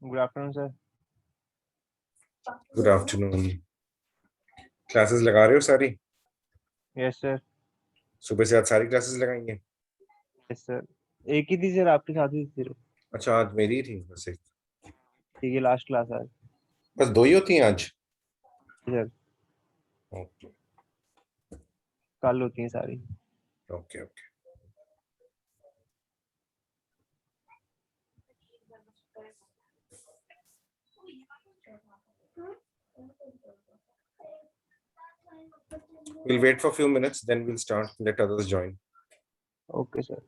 Good afternoon sir. Good afternoon. Classes लगा रहे हो सारी? Yes sir. सुबह से आज सारी क्लासेस लगाई हैं? Yes sir. एक ही थी सर, आपके साथ ही थी सिर्फ। अच्छा, आज मेरी थी बस एक। ठीक है, लास्ट क्लास आज। बस दो ही होती हैं आज? सर ओके कल होती है सारी। Okay okay. We'll wait for a few minutes, then we'll start. Let others join. Okay sir.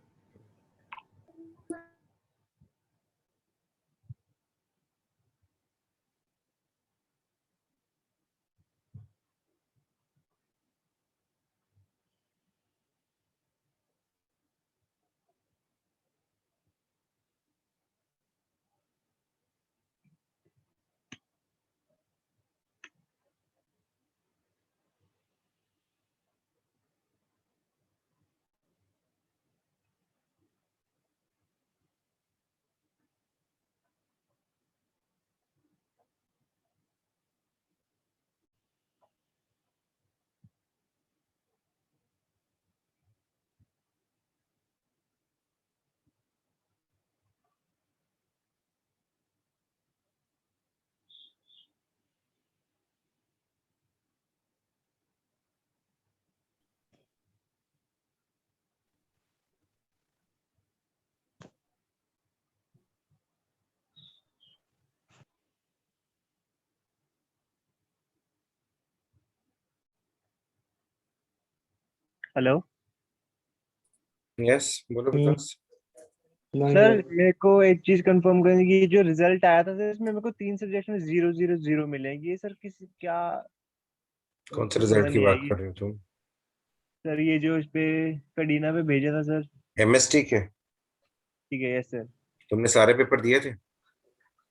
Hello Yes, बोलो विकास। सर, मेरे को एक चीज कंफर्म करनी है कि जो रिजल्ट आया था सर, इसमें मेरे को 3 सब्जेक्ट में 0 0 0 मिलेंगे सर। किसी क्या कौन से कुछ रिजल्ट समझ की नहीं बात आएगी कर रहे हो तुम? सर। ये जो इस पे कडीना पे भेजा था सर। एमएसटी के? ठीक है। Yes sir. तुमने सारे पेपर दिए थे?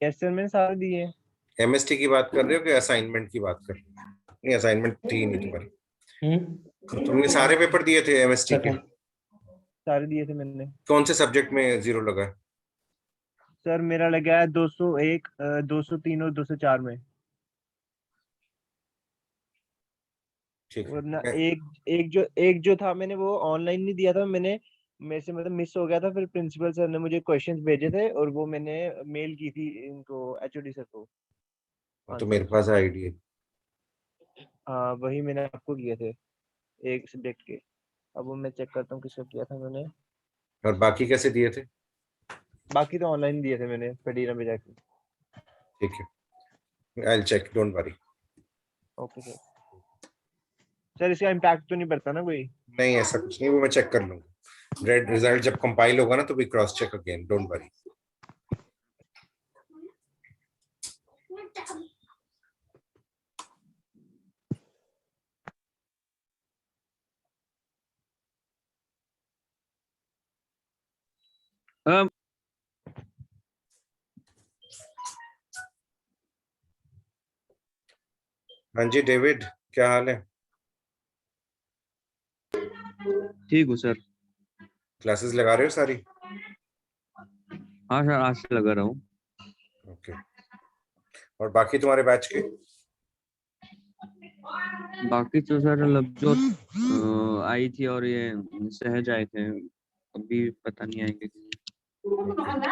यस सर, मैंने सारे दिए हैं। एमएसटी की बात कर रहे हो कि असाइनमेंट की बात कर रहे हो? नहीं, असाइनमेंट थी नहीं तुम्हारी। तुमने सारे पेपर दिए थे एमएसटी के? सारे दिए थे मैंने। कौन से सब्जेक्ट में जीरो लगा? सर मेरा लगा है 201, 203 और 204 में। ठीक और ना है। एक जो था, मैंने वो ऑनलाइन नहीं दिया था मैंने। मेरे से मतलब मिस हो गया था। फिर प्रिंसिपल सर ने मुझे क्वेश्चंस भेजे थे और वो मैंने मेल की थी इनको, एचओडी सर को, तो मेरे आंसर्स। पास आईडी है। हाँ, वही मैंने आपको किए थे एक सब्जेक्ट के। अब वो मैं चेक करता हूँ किसका किया था मैंने। और बाकी कैसे दिए थे? बाकी तो ऑनलाइन दिए थे मैंने पडीना में जाके। ठीक है, I will check, don't worry. Okay sir. Sir इसका इम्पैक्ट तो नहीं पड़ता ना कोई? नहीं, ऐसा कुछ नहीं, वो मैं चेक कर लूंगा। रेड रिजल्ट जब कंपाइल होगा ना तो we cross check again, don't worry. हाँ जी डेविड, क्या हाल है? ठीक हूँ सर। क्लासेस लगा रहे हो सारी? हाँ सर, आज से लगा रहा हूँ। ओके। और बाकी तुम्हारे बैच के? बाकी तो सर लवजोत आई थी और ये सहज आए थे। अभी पता नहीं आएंगे कि Okay.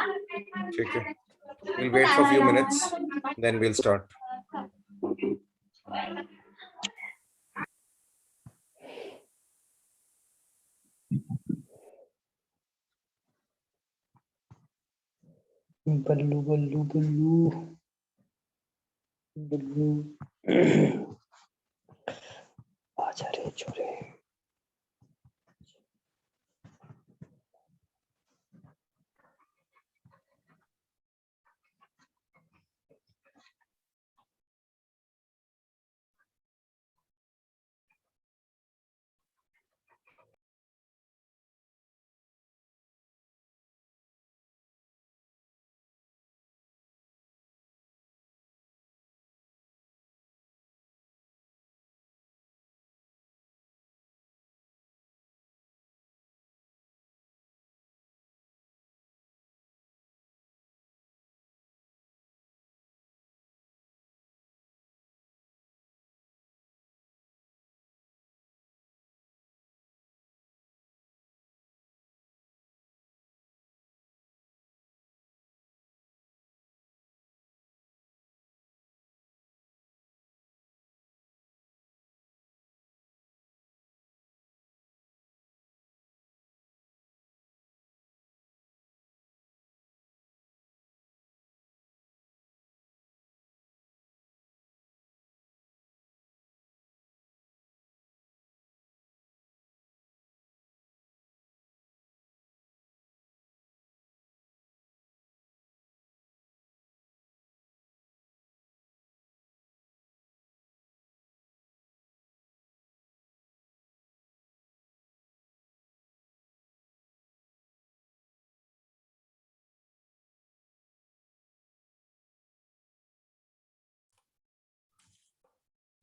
ठीक है, we'll wait for a few minutes, then we'll start. बल्लू बल्लू बल्लू बल्लू आजा रे छोरे।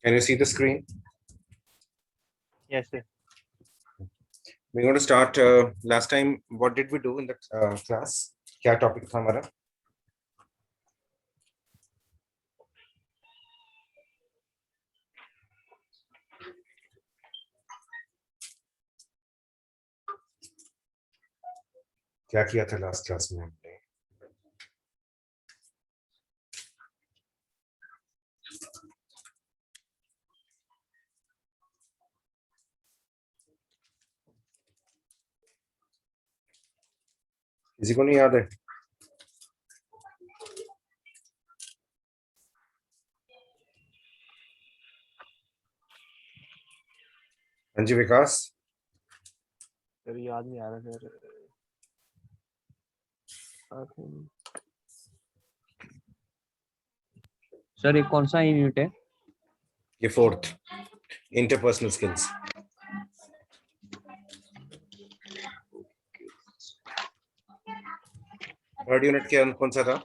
Can you see the screen? Yes, sir. We're going to start. Last time, what did we do in that class? क्या topic था हमारा? क्या किया था लास्ट क्लास में हमने? किसी को नहीं याद है? हाँ जी विकास। सर याद नहीं आ रहा सर। सर ये कौन सा यूनिट है? ये 4th interpersonal skills. Third unit के कौन सा था?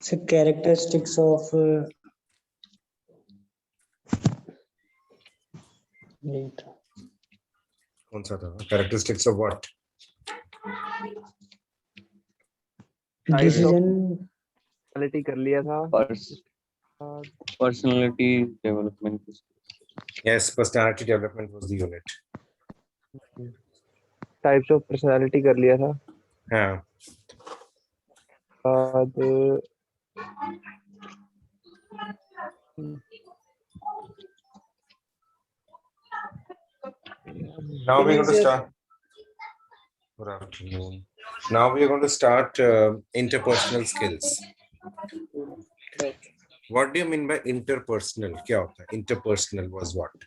So characteristics of कौन सा था? Characteristics of what? decision quality कर लिया था। Personality development. Yes, personality development was the unit. Types of personality कर लिया था। हाँ। बाद Now we're going to start. Good afternoon. Now we are going to start interpersonal skills. What do you mean by interpersonal? क्या होता है? Interpersonal was what?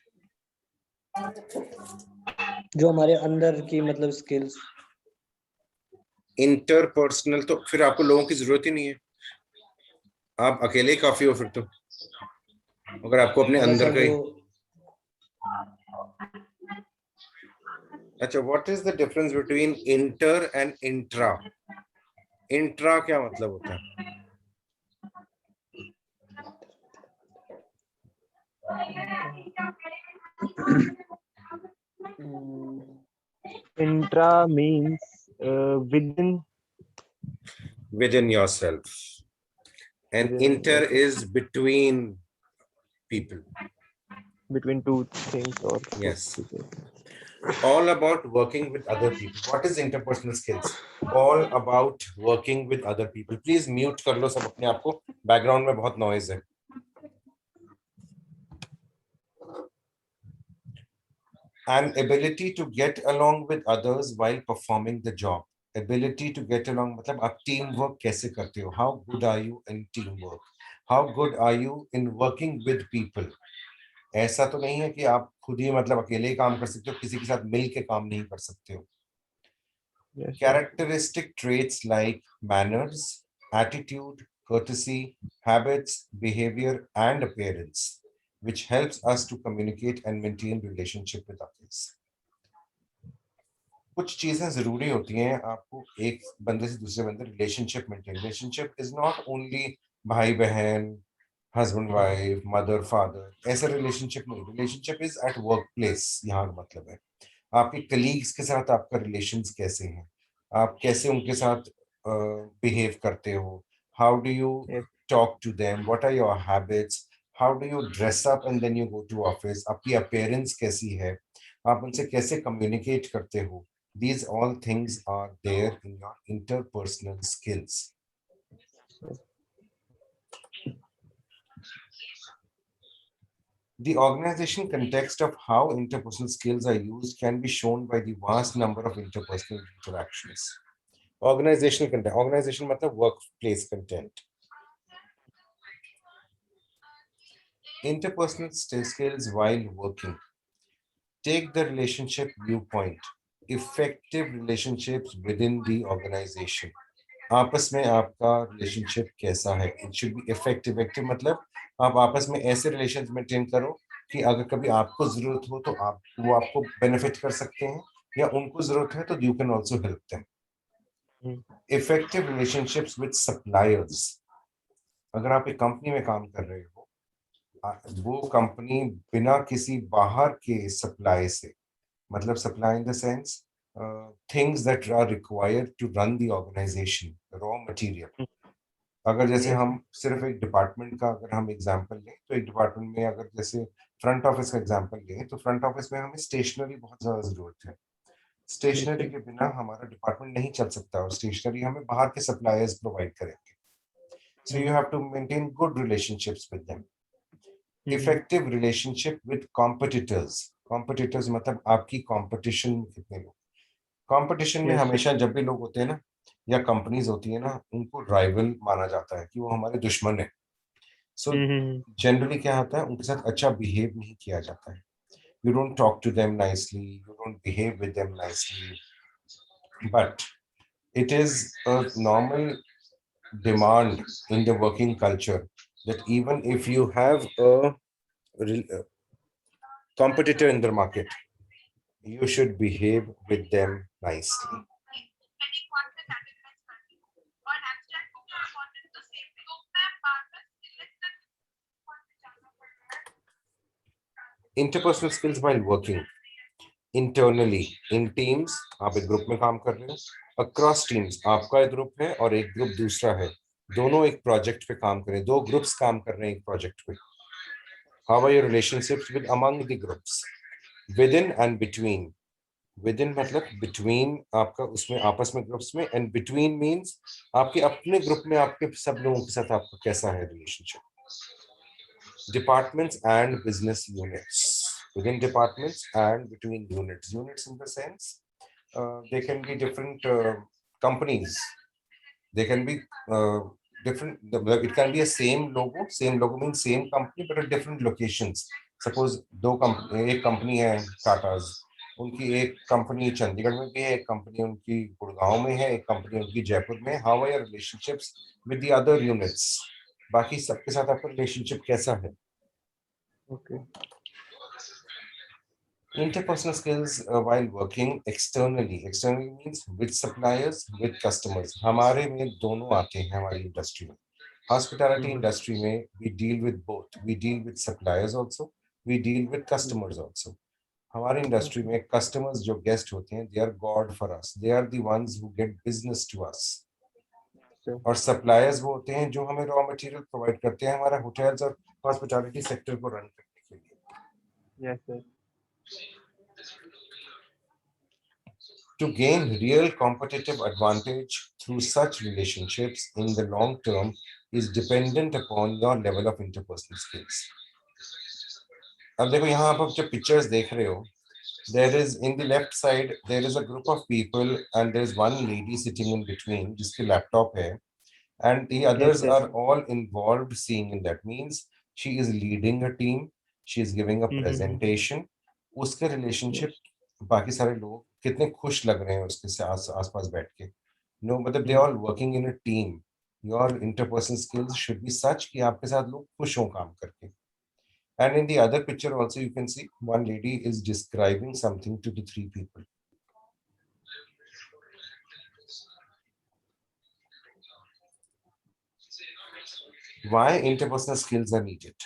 जो हमारे अंदर की मतलब स्किल्स। इंटरपर्सनल तो फिर आपको लोगों की जरूरत ही नहीं है, आप अकेले ही काफी हो फिर तो। अगर आपको अपने अंदर का ही। अच्छा, what is the difference between inter and intra? Intra क्या मतलब होता है? Intra means within yourself, and inter is between people, between two things or yes, all about working with other people. What is interpersonal skills? All about working with other people. Please mute कर लो सब अपने आप को, background में बहुत noise है। An ability to get along with others while performing the job. Ability to get along मतलब आप टीम वर्क कैसे करते हो? How good are you in teamwork? How good are you in working with people? ऐसा तो नहीं है कि आप खुद ही मतलब अकेले ही काम कर सकते हो, किसी के साथ मिल के काम नहीं कर सकते हो। Characteristic traits like manners, attitude, courtesy, habits, behavior, and appearance, which helps us to communicate and maintain relationship with others. कुछ चीजें जरूरी होती हैं आपको एक बंदे से दूसरे बंदे relationship maintain. Relationship is not only भाई बहन, हस्बैंड वाइफ, मदर फादर, ऐसा रिलेशनशिप नहीं। Relationship is at work place. यहाँ का मतलब है आपके कलीग्स के साथ आपका रिलेशंस कैसे हैं, आप कैसे उनके साथ बिहेव करते हो, how do you talk to them, what are your habits, how do you dress up and then you go to office, आपकी अपीयरेंस कैसी है, आप उनसे कैसे कम्युनिकेट करते हो। These all things are there in your interpersonal skills. The organization context of how interpersonal skills are used can be shown by the vast number of interpersonal interactions. Organizational content. Organization matlab workplace content. Interpersonal skills while working. Take the relationship viewpoint. Effective relationships within the organization. आपस में आपका relationship कैसा है? It should be effective. Active मतलब आप आपस में ऐसे रिलेशंस मेंटेन करो कि अगर कभी आपको जरूरत हो तो वो आपको बेनिफिट कर सकते हैं, या उनको जरूरत है तो you can also help them. Effective relationships with suppliers. अगर आप एक कंपनी में काम कर रहे हो, वो कंपनी बिना किसी बाहर के सप्लाई से, मतलब supply in the sense things that are required to run the organization, raw material. अगर जैसे Yes. हम सिर्फ एक डिपार्टमेंट का अगर हम एग्जांपल लें, तो एक डिपार्टमेंट में अगर जैसे फ्रंट ऑफिस का एग्जांपल लें, तो फ्रंट ऑफिस में हमें स्टेशनरी बहुत ज्यादा जरूरत है। स्टेशनरी के बिना हमारा डिपार्टमेंट नहीं चल सकता, और स्टेशनरी हमें बाहर के सप्लायर्स प्रोवाइड करेंगे। So you have to maintain good relationships with them. Effective relationship with competitors. Competitors मतलब आपकी कंपटीशन में कितने लोग। कंपटीशन में Yes, sir. हमेशा जब भी लोग होते हैं ना, या कंपनीज होती है ना, उनको राइवल माना जाता है कि वो हमारे दुश्मन है। सो जनरली क्या होता है, उनके साथ अच्छा बिहेव नहीं किया जाता है। You don't talk to them nicely, you don't behave with them nicely, but it is a normal demand in the working culture that even if you have a competitor in the market, you should behave with them nicely. Interpersonal skills while working internally in teams, आप एक group में काम कर रहे हो, across teams, आपका एक group है और एक ग्रुप दूसरा है, दोनों एक प्रोजेक्ट पे काम करें, दो ग्रुप्स काम कर रहे हैं एक प्रोजेक्ट पे। How are your relationships with among the groups, within and between? Within मतलब between, आपका उसमें आपस में ग्रुप्स में, and between means आपके अपने ग्रुप में आपके सब लोगों के साथ आपका कैसा है relationship. Departments and business units, within departments and between units. Units in the sense they can be different companies, they can be different, it can be a same logo means same company but at different locations. Suppose दो company, एक company है Tatas, उनकी एक company Chandigarh में भी है, एक company उनकी गुड़गांव में है, एक कंपनी उनकी जयपुर में। How are your relationships with the other units, बाकी सबके साथ आपका रिलेशनशिप कैसा है। Okay. Interpersonal skills while working externally. Externally means with suppliers, with customers. हमारे में दोनों आते हैं हमारी इंडस्ट्री में। Hospitality industry में we deal with both. We deal with suppliers also. We deal with customers also. हमारी इंडस्ट्री में customers जो guest होते हैं, they are God for us. They are the ones who get business to us. Sir. और suppliers वो होते हैं जो हमें raw material provide करते हैं हमारा hotels और hospitality sector को run करने के लिए। Yes, sir. To gain real competitive advantage through such relationships in the long term is dependent upon your level of interpersonal skills. अब देखो यहाँ आप जब pictures देख रहे हो, there is in the left side there is a group of people and there is one lady sitting in between जिसके laptop है, and the others sir. are all involved seeing in that, means she is leading a team, she is giving a presentation, उसके relationship बाकी सारे लोग कितने खुश लग रहे हैं उसके से आसपास बैठ के। नो मतलब they are all working in a team. Your interpersonal skills should be such कि आपके साथ लोग खुश हों काम करके। And in the other picture also you can see one lady is describing something to the three people. Why interpersonal skills are needed?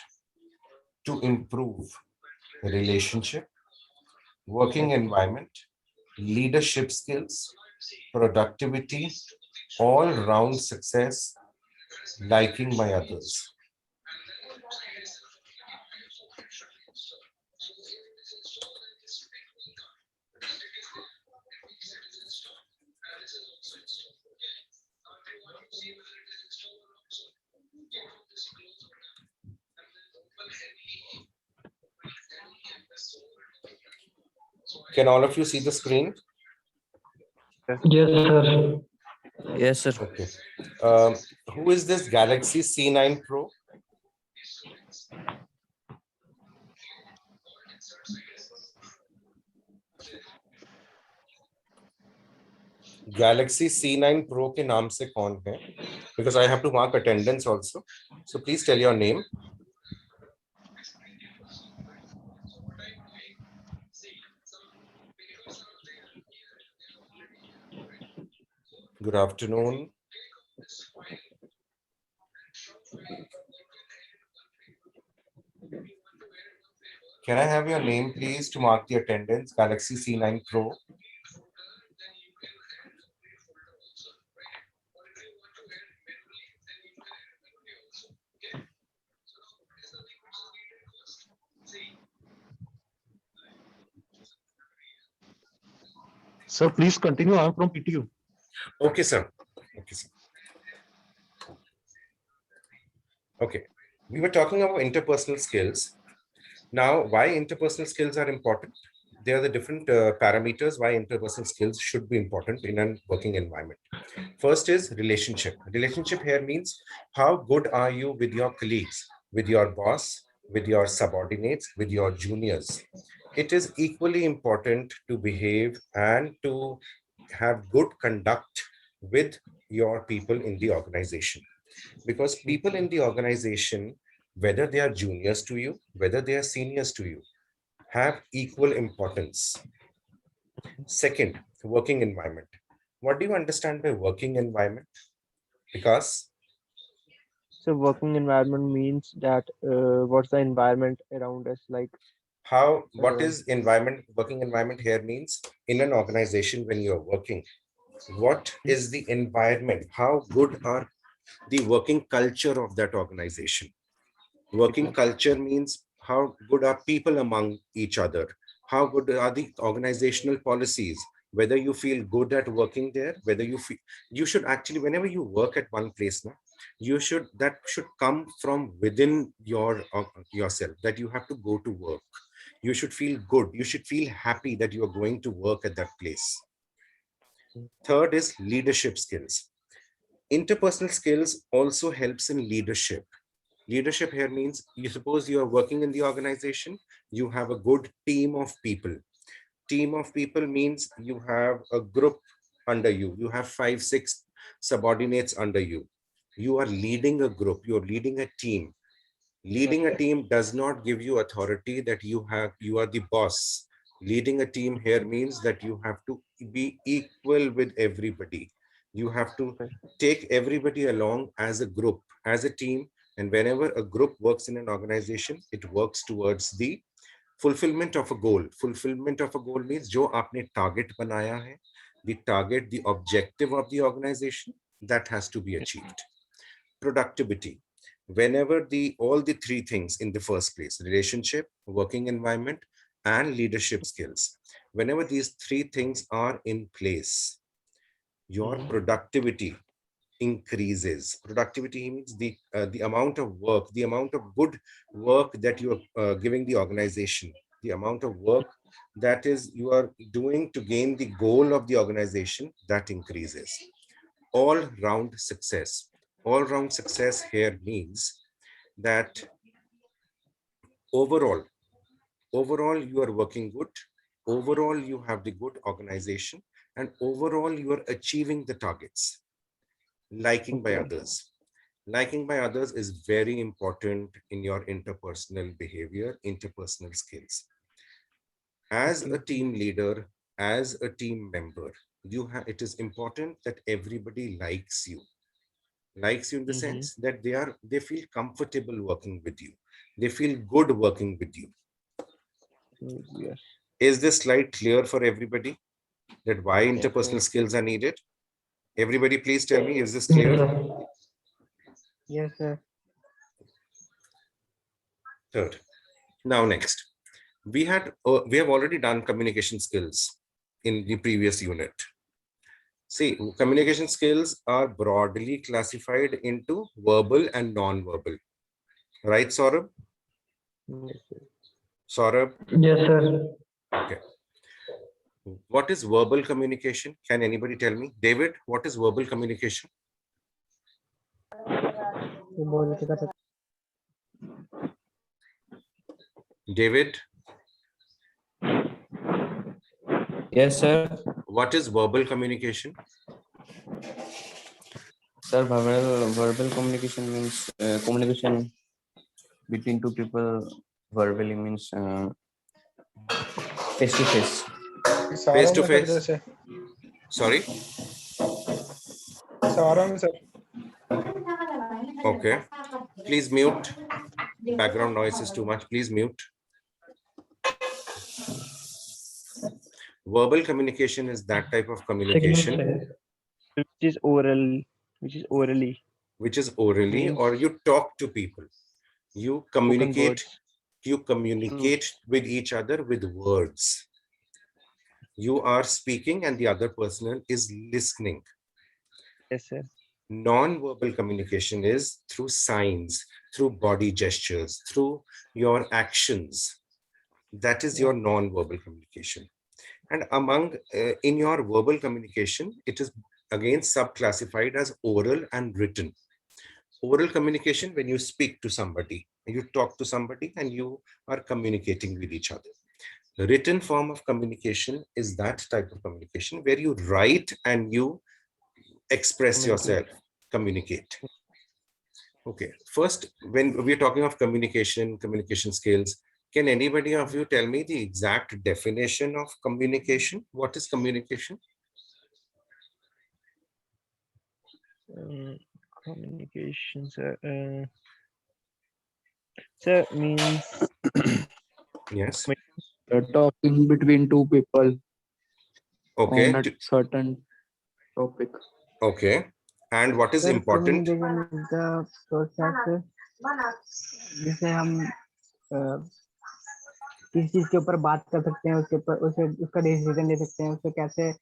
To improve relationship, working environment, leadership skills, productivity, all-round success, liking by others. Can all of you see the screen? Yes, sir. Yes, sir. Okay. Who is this Galaxy C9 Pro? Galaxy C9 Pro के नाम से कौन है? Because I have to mark attendance also. So please tell your name. Good afternoon. Can I have your name, please, to mark the attendance? Galaxy C9 Pro. Sir, please continue. I'm from PTU. Okay, sir. Okay, sir. Okay. We were talking about interpersonal skills. Now, why interpersonal skills are important? There are the different parameters why interpersonal skills should be important in a working environment. First is relationship. Relationship here means how good are you with your colleagues, with your boss, with your subordinates, with your juniors. It is equally important to behave and to have good conduct with your people in the organization, because people in the organization, whether they are juniors to you, whether they are seniors to you, have equal importance. Second, working environment. What do you understand by working environment? Because So working environment means that what's the environment around us like? what is environment? Working environment here means in an organization when you're working, what is the environment? How good are the working culture of that organization? Working culture means how good are people among each other? How good are the organizational policies? Whether you feel good at working there, whether you feel, you should actually, whenever you work at one place now, that should come from within yourself, that you have to go to work. You should feel good. You should feel happy that you are going to work at that place. Third is leadership skills. Interpersonal skills also helps in leadership. Leadership here means, you suppose you are working in the organization, you have a good team of people. Team of people means you have a group under you. You have 5, 6 subordinates under you. You are leading a group, you're leading a team. Leading a team does not give you authority that you are the boss. Leading a team here means that you have to be equal with everybody. You have to take everybody along as a group, as a team. And whenever a group works in an organization, it works towards the fulfillment of a goal. Fulfillment of a goal means jo aapne target banaya hai, the target, the objective of the organization, that has to be achieved. Productivity. Whenever all the three things in the first place, relationship, working environment, and leadership skills, whenever these three things are in place, your productivity increases. Productivity means the amount of work, the amount of good work that you are giving the organization, the amount of work that is you are doing to gain the goal of the organization, that increases. All-round success. All-round success here means that overall you are working good, overall you have the good organization, and overall you are achieving the targets. Liking by others. Liking by others is very important in your interpersonal behavior, interpersonal skills. As a team leader, as a team member, it is important that everybody likes you. Likes you in the sense that they feel comfortable working with you. They feel good working with you. Yes. Is this slide clear for everybody? That why interpersonal skills are needed? Everybody, please tell me, is this clear? Yes, sir. Third. Now next, we have already done communication skills in the previous unit. See, communication skills are broadly classified into verbal and non-verbal. Right, Saurabh? Yes, sir. Saurabh? Yes, sir. Okay. What is verbal communication? Can anybody tell me? David, what is verbal communication? David? Yes, sir. What is verbal communication? Sir, verbal communication means communication between two people. Verbally means face to face. Face to face. Sorry? आ रहा हूँ sir. Okay. Please mute. Background noise is too much. Please mute. Verbal communication is that type of communication Which is oral, which is orally. which is orally, Means or you talk to people. You spoken communicate. words. You communicate with each other with words. You are speaking and the other person is listening. Yes, sir. Non-verbal communication is through signs, through body gestures, through your actions. That is your non-verbal communication. And among in your verbal communication, it is again subclassified as oral and written. Oral communication, when you speak to somebody, you talk to somebody and you are communicating with each other. The written form of communication is that type of communication where you write and you express yourself, communicate. Okay, first, when we're talking of communication skills, can anybody of you tell me the exact definition of communication? What is communication? Communication, sir. Sir means Yes. Talking between two people Okay. on a certain topic. Okay. And what is important? Communication is the process जिसे हम किसी चीज के ऊपर बात कर सकते हैं, उसके ऊपर उसे उसका डिसीजन ले सकते हैं, उसे कैसे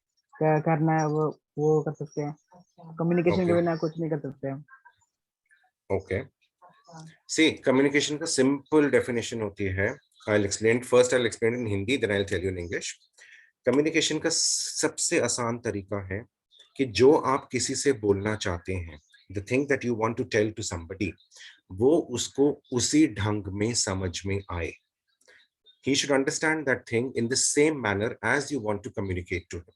करना है वो कर सकते हैं. कम्युनिकेशन के बिना कुछ नहीं कर सकते हम. Okay. See, communication का simple definition होती है. I'll explain in Hindi, then I'll tell you in English. Communication का सबसे आसान तरीका है कि जो आप किसी से बोलना चाहते हैं, the thing that you want to tell to somebody, वो उसको उसी ढंग में समझ में आए. He should understand that thing in the same manner as you want to communicate to him.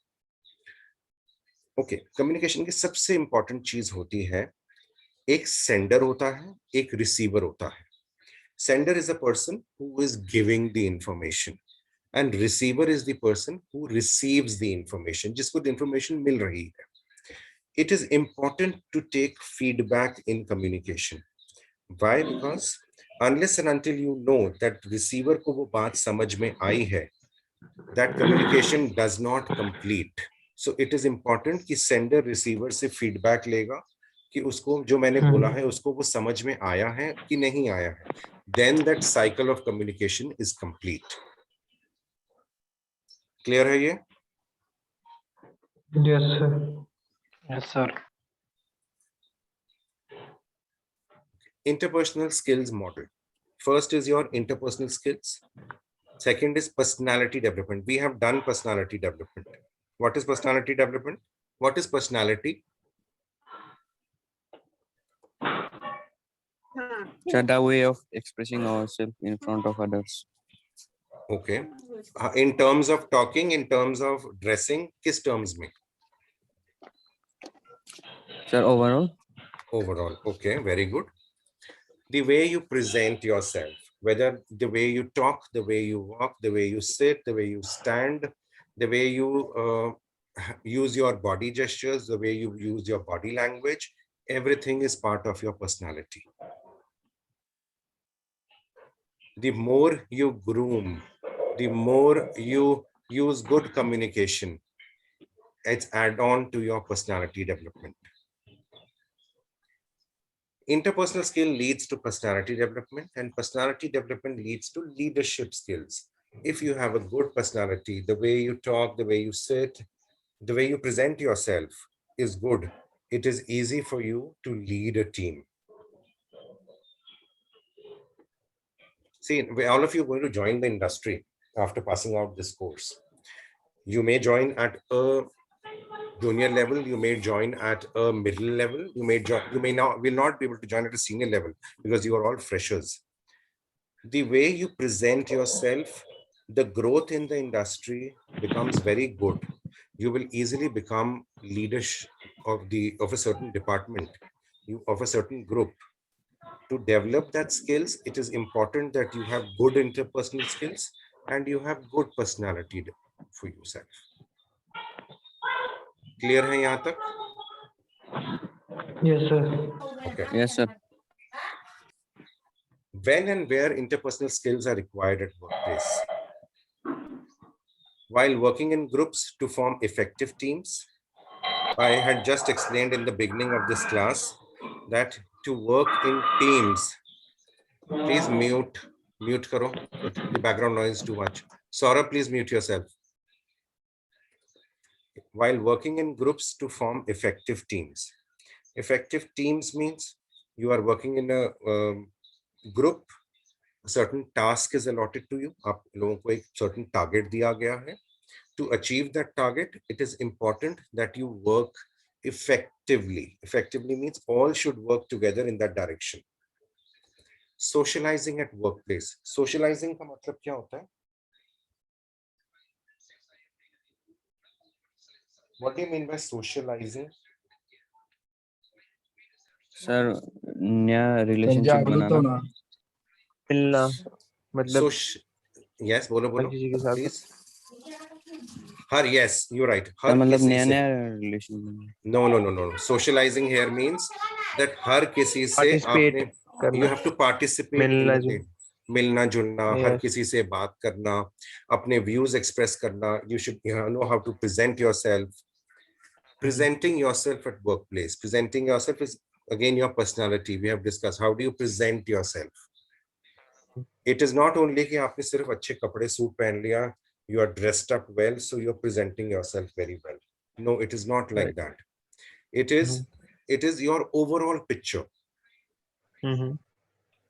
Okay, communication की सबसे important चीज होती है, एक sender होता है, एक receiver होता है. Sender is a person who is giving the information, and receiver is the person who receives the information, जिसको the information मिल रही है. It is important to take feedback in communication. Why? Because unless and until you know that receiver को वो बात समझ में आई है, that communication does not complete. So it is important कि sender receiver से feedback लेगा कि उसको जो मैंने बोला है उसको वो समझ में आया है कि नहीं आया है. Then that cycle of communication is complete. Clear है ये? Yes, sir. Yes, sir. Interpersonal skills model. First is your interpersonal skills. Second is personality development. We have done personality development. What is personality development? What is personality? The way of expressing ourselves in front of others. Okay. In terms of talking, in terms of dressing, किस terms में? Sir, overall? Overall. Okay, very good. The way you present yourself, whether the way you talk, the way you walk, the way you sit, the way you stand, the way you use your body gestures, the way you use your body language, everything is part of your personality. The more you groom, the more you use good communication, it's add on to your personality development. Interpersonal skill leads to personality development, and personality development leads to leadership skills. If you have a good personality, the way you talk, the way you sit, the way you present yourself is good, it is easy for you to lead a team. See, all of you are going to join the industry after passing out this course. You may join at a junior level, you may join at a middle level, you will not be able to join at a senior level because you are all freshers. The way you present yourself, the growth in the industry becomes very good. You will easily become leaders of a certain department, of a certain group. To develop that skills, it is important that you have good interpersonal skills and you have good personality for yourself. Clear है यहाँ तक? Yes, sir. Okay. Yes, sir. When and where interpersonal skills are required at workplace? While working in groups to form effective teams. I had just explained in the beginning of this class that to work in teams, please mute karo, the background noise is too much. Saurabh, please mute yourself. While working in groups to form effective teams. Effective teams means you are working in a group, a certain task is allotted to you, आप लोगों को एक certain target दिया गया है. To achieve that target, it is important that you work effectively. Effectively means all should work together in that direction. Socializing at workplace. Socializing का मतलब क्या होता है? What do you mean by socializing? Sir नया sir relationship जागरूक बनाना. होना. मिलना मतलब Yes, बोलो हर बोलो, किसी के साथ please. Yes, you're right. Sir हर मतलब किसी नया से. नया रिलेशन बनाना. No. Socializing here means that हर किसी से पार्टिसिपेट आपने, करना, you have to participate in मिलना the day. मिलना जुलना, हर Yes. किसी से बात करना, अपने views express करना. You should know how to present yourself. Presenting yourself at workplace. Presenting yourself is again your personality. We have discussed how do you present yourself. It is not only कि आपने सिर्फ अच्छे कपड़े suit पहन लिया, you are dressed up well, so you're presenting yourself very well. No, it is not like Right. that. It is your overall picture.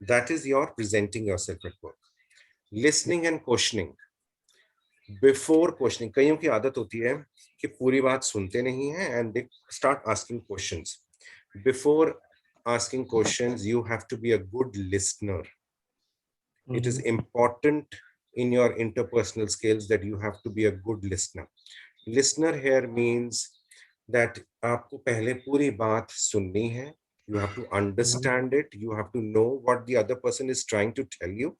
That is your presenting yourself at work. Listening and questioning. Before questioning, कईयों की आदत होती है कि पूरी बात सुनते नहीं हैं and they start asking questions. Before asking questions, you have to be a good listener. It is important in your interpersonal skills that you have to be a good listener. Listener here means that आपको पहले पूरी बात सुननी है. You have to understand it. You have to know what the other person is trying to tell you.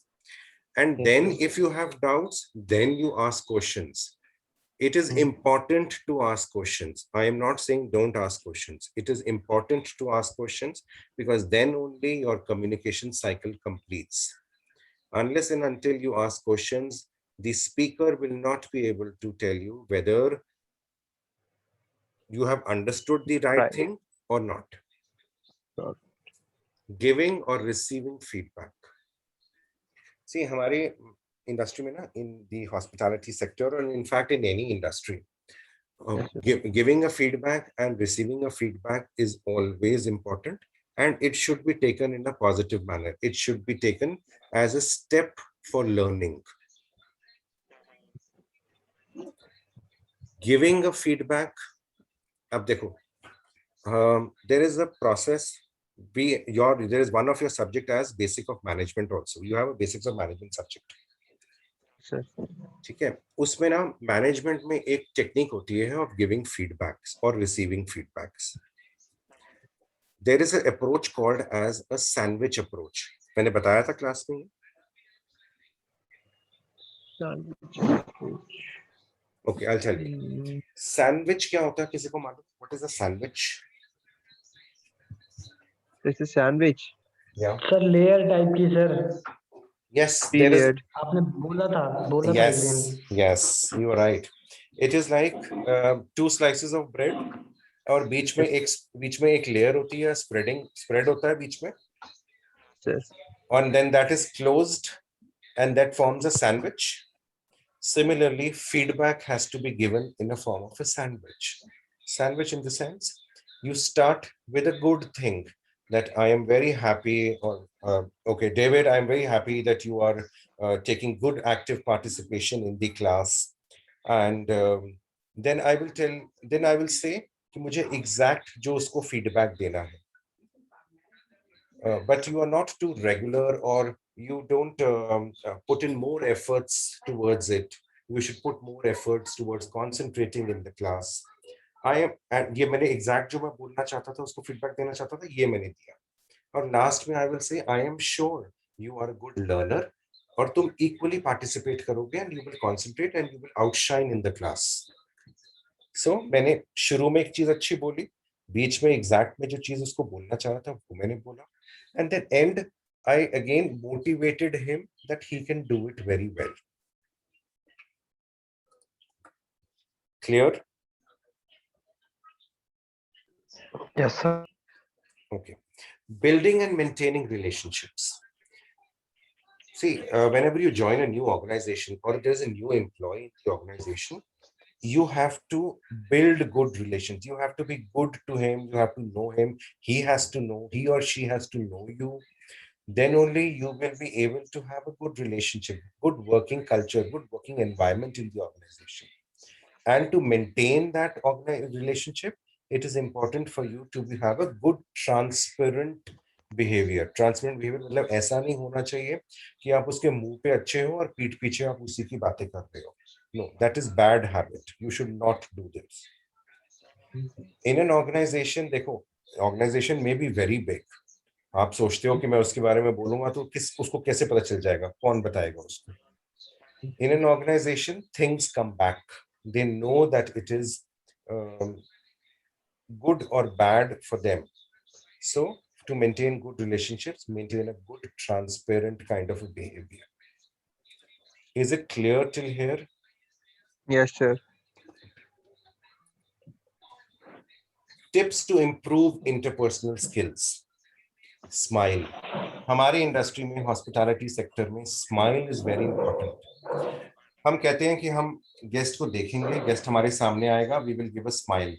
And then if you have doubts, then you ask questions. It is important to ask questions. I am not saying don't ask questions. It is important to ask questions because then only your communication cycle completes. Unless and until you ask questions, the speaker will not be able to tell you whether you have understood the right thing or not. Sure. Giving or receiving feedback. See, हमारे industry में ना, in the hospitality sector or in fact in any industry, giving a feedback and receiving a feedback is always important, and it should be taken in a positive manner. It should be taken as a step for learning. Giving a feedback, अब देखो, there is a process. There is one of your subject as basic of management also. You have a basics of management subject. Sir. ठीक है, उसमें ना management में एक technique होती है ऑफ गिविंग फीडबैक्स और receiving feedbacks. There is a approach called as a sandwich approach. मैंने बताया था क्लास में. Okay, I will tell you. Sandwich क्या होता है, किसी को मालूम? What is a sandwich? This is sandwich. या सर लेयर टाइप की sir. Yes, there is. Period. आपने बोला था Yes, एक दिन. yes, you are right. It is like 2 slices of bread और बीच में एक लेयर होती है, स्प्रेड होता है बीच में, Yes. and then that is closed and that forms a sandwich. Similarly, feedback has to be given in a form of a sandwich. Sandwich in the sense, you start with a good thing that I am very happy, or okay, David, I am very happy that you are taking good active participation in the class. And then I will say कि मुझे exact जो उसको feedback देना है. But you are not too regular, or you don't put in more efforts towards it. You should put more efforts towards concentrating in the class. And ये मैंने exact जो मैं बोलना चाहता था, उसको feedback देना चाहता था, ये मैंने दिया. और last में I will say, I am sure you are a good learner, और तुम equally participate करोगे, and you will concentrate and you will outshine in the class. So मैंने शुरू में एक चीज अच्छी बोली, बीच में एग्जैक्ट में जो चीज उसको बोलना चाह रहा था वो मैंने बोला, and then and I again motivated him that he can do it very well. Clear? Yes, sir. Okay. Building and maintaining relationships. See, whenever you join a new organization or there's a new employee in the organization, you have to build good relations. You have to be good to him. You have to know him. He has to know, he or she has to know you. Then only you will be able to have a good relationship, good working culture, good working environment in the organization. And to maintain that relationship, it is important for you to have a good transparent behavior. Transparent behavior मतलब ऐसा नहीं होना चाहिए कि आप उसके मुंह पे अच्छे हो और पीठ पीछे आप उसी की बातें कर रहे हो. No, that is bad habit. You should not do this. In an organization, देखो, organization may be very big. आप सोचते हो कि मैं उसके बारे में बोलूंगा तो उसको कैसे पता चल जाएगा, कौन बताएगा उसको? In an organization, things come back. They know that it is good or bad for them. So to maintain good relationships, maintain a good, transparent kind of a behavior. Is it clear till here? Yes, sir. Tips to improve interpersonal skills. Smile. हमारी industry में, hospitality sector में, smile is very important. हम कहते हैं कि हम guest को देखेंगे, गेस्ट हमारे सामने आएगा, we will give a smile.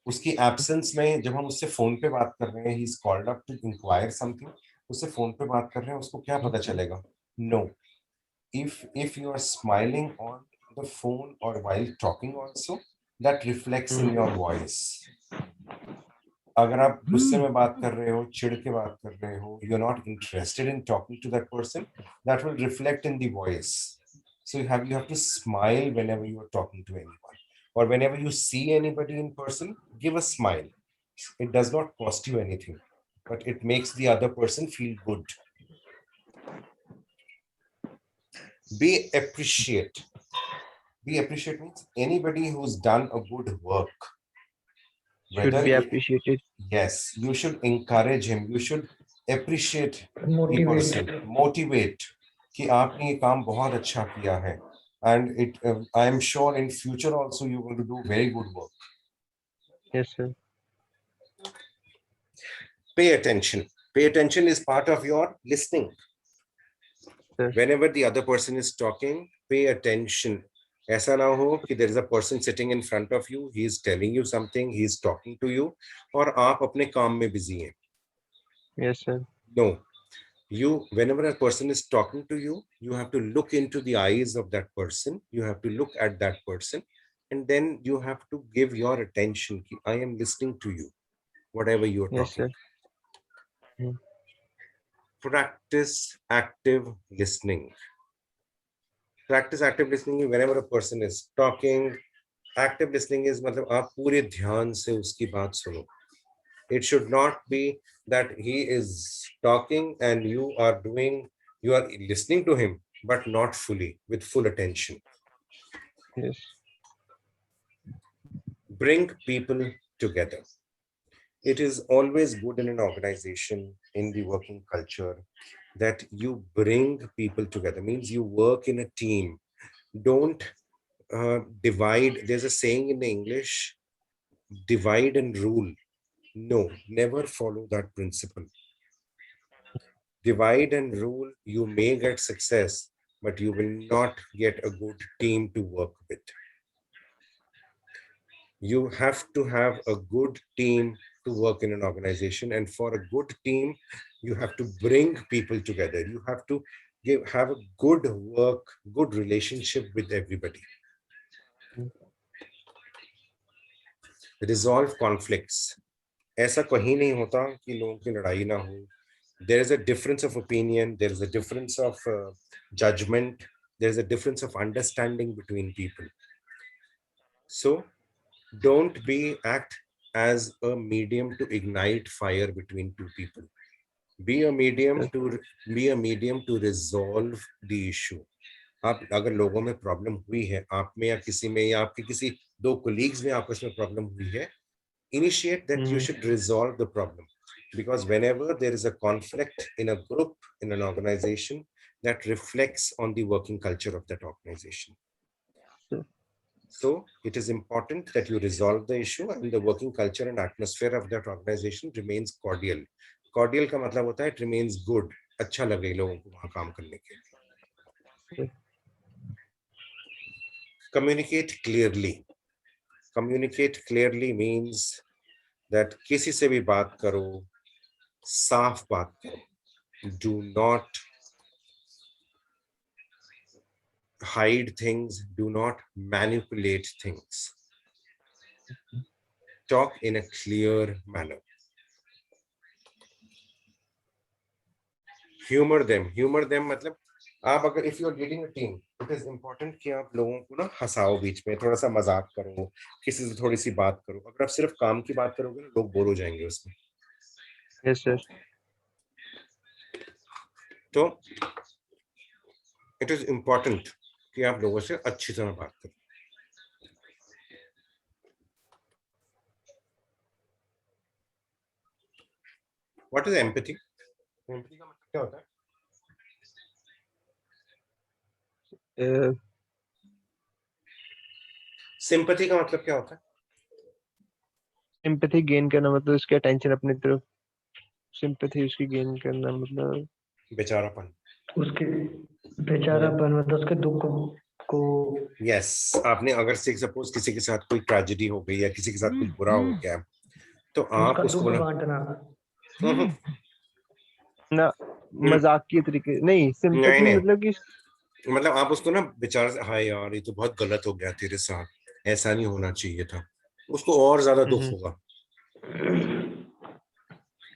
उसकी एब्सेंस में जब हम उससे फोन पे बात कर रहे हैं, he is called up to inquire something, उससे फोन पे बात कर रहे हैं, उसको क्या पता चलेगा? No. if you are smiling on the phone or while talking also, that reflects in your voice. अगर आप गुस्से में बात कर रहे हो, चिढ़ के बात कर रहे हो, you're not interested in talking to that person, that will reflect in the voice. So you have to smile whenever you are talking to anyone, or whenever you see anybody in person, give a smile. It does not cost you anything, but it makes the other person feel good. Be appreciate. Be appreciate means anybody who's done a good work, Should be appreciated. yes, you should encourage him, you should appreciate the Motivate. person, motivate कि आपने ये काम बहुत अच्छा किया है, and it I am sure in future also you're going to do very good work. Yes, sir. Pay attention. Pay attention is part of your listening. Sir. Whenever the other person is talking, pay attention. ऐसा ना हो कि there is a person sitting in front of you, he is telling you something, he is talking to you, और आप अपने काम में busy हैं. Yes, sir. No. Whenever a person is talking to you, you have to look into the eyes of that person, you have to look at that person, and then you have to give your attention. I am listening to you, whatever you are Yes, talking. sir. Practice active listening. Practice active listening whenever a person is talking. Active listening is मतलब आप पूरे ध्यान से उसकी बात सुनो. It should not be that he is talking and you are listening to him, but not fully, with full attention. Yes. Bring people together. It is always good in an organization, in the working culture, that you bring people together. Means you work in a team. Don't divide. There's a saying in English, divide and rule. No, never follow that principle. Divide and rule, you may get success, but you will not get a good team to work with. You have to have a good team to work in an organization, and for a good team, you have to bring people together. You have to have a good work, good relationship with everybody. Resolve conflicts. ऐसा कहीं नहीं होता कि लोगों की लड़ाई ना हो. There is a difference of opinion, there is a difference of judgment, there is a difference of understanding between people. So don't act as a medium to ignite fire between two people. Be a medium to resolve the issue. आप अगर लोगों में problem हुई है, आप में या किसी में, या आपके किसी दो कोलीग्स में आपस में प्रॉब्लम हुई है, Initiate that you should resolve the problem, because whenever there is a conflict in a group, in an organization, that reflects on the working culture of that organization. So it is important that you resolve the issue and the working culture and atmosphere of that organization remains cordial. Cordial का मतलब होता है it remains good, अच्छा लगे लोगों को वहाँ काम करने के लिए. Communicate clearly. Communicate clearly means that किसी से भी बात करो, साफ बात करो. Do not hide things. Do not manipulate things. Talk in a clear manner. Humor them. Humor them मतलब आप अगर if you are leading a team, it is important कि आप लोगों को ना हंसाओ बीच में, थोड़ा सा मजाक करो, किसी से थोड़ी सी बात करो. अगर आप सिर्फ काम की बात करोगे ना, लोग बोर हो जाएंगे उसमें. Yes, sir. तो it is important कि आप लोगों से अच्छी तरह बात करो. What is empathy? Empathy का मतलब क्या होता है? Sympathy का मतलब क्या होता है? Sympathy gain करना मतलब उसकी attention अपनी तरफ. Sympathy उसकी gain करना मतलब बेचारापन. उसके बेचारापन मतलब उसके दुख को. Yes, आपने अगर से सपोज किसी के साथ कोई ट्रेजेडी हो गई या किसी के साथ कुछ बुरा हो गया, तो आप उसका उसको दुख ना बांटना. ना मजाक की तरीके नहीं. Sympathy नहीं. मतलब कि मतलब आप उसको ना बेचारा से, हाय यार ये तो बहुत गलत हो गया तेरे साथ, ऐसा नहीं होना चाहिए था, उसको और ज्यादा दुख होगा.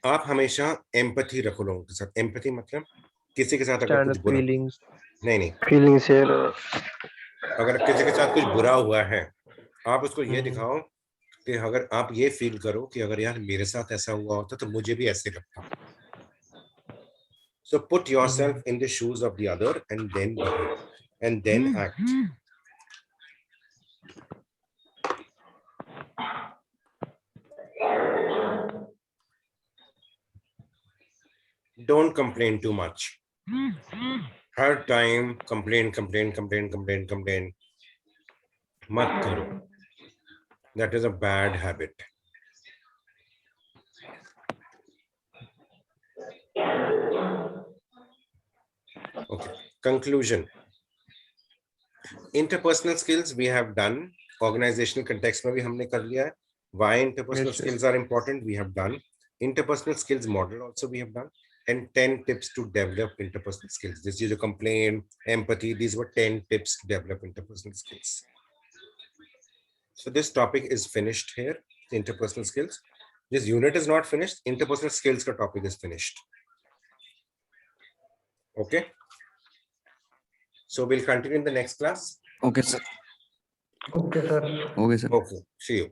आप हमेशा एम्पैथी रखो लोगों के साथ. एम्पैथी मतलब किसी के साथ अगर कुछ बुरा feelings. नहीं फीलिंग शेयर. अगर किसी के साथ कुछ बुरा हुआ है, आप उसको ये दिखाओ कि अगर आप ये फील करो कि अगर यार मेरे साथ ऐसा हुआ होता तो मुझे भी ऐसे लगता. So put yourself in the shoes of the other and then behave and then act. Don't complain too much. Hard time, complain. Mat karo. That is a bad habit. Okay. Conclusion. Interpersonal skills we have done. Organizational context में भी हमने कर लिया है. Why interpersonal skills are important, we have done. Interpersonal skills model also we have done. And 10 tips to develop interpersonal skills. This is a complaint, empathy. These were 10 tips to develop interpersonal skills. So this topic is finished here, interpersonal skills. This unit is not finished. Interpersonal skills ka topic is finished. Okay. So we'll continue in the next class. Okay, sir. Okay sir. Okay, sir. Okay. See you.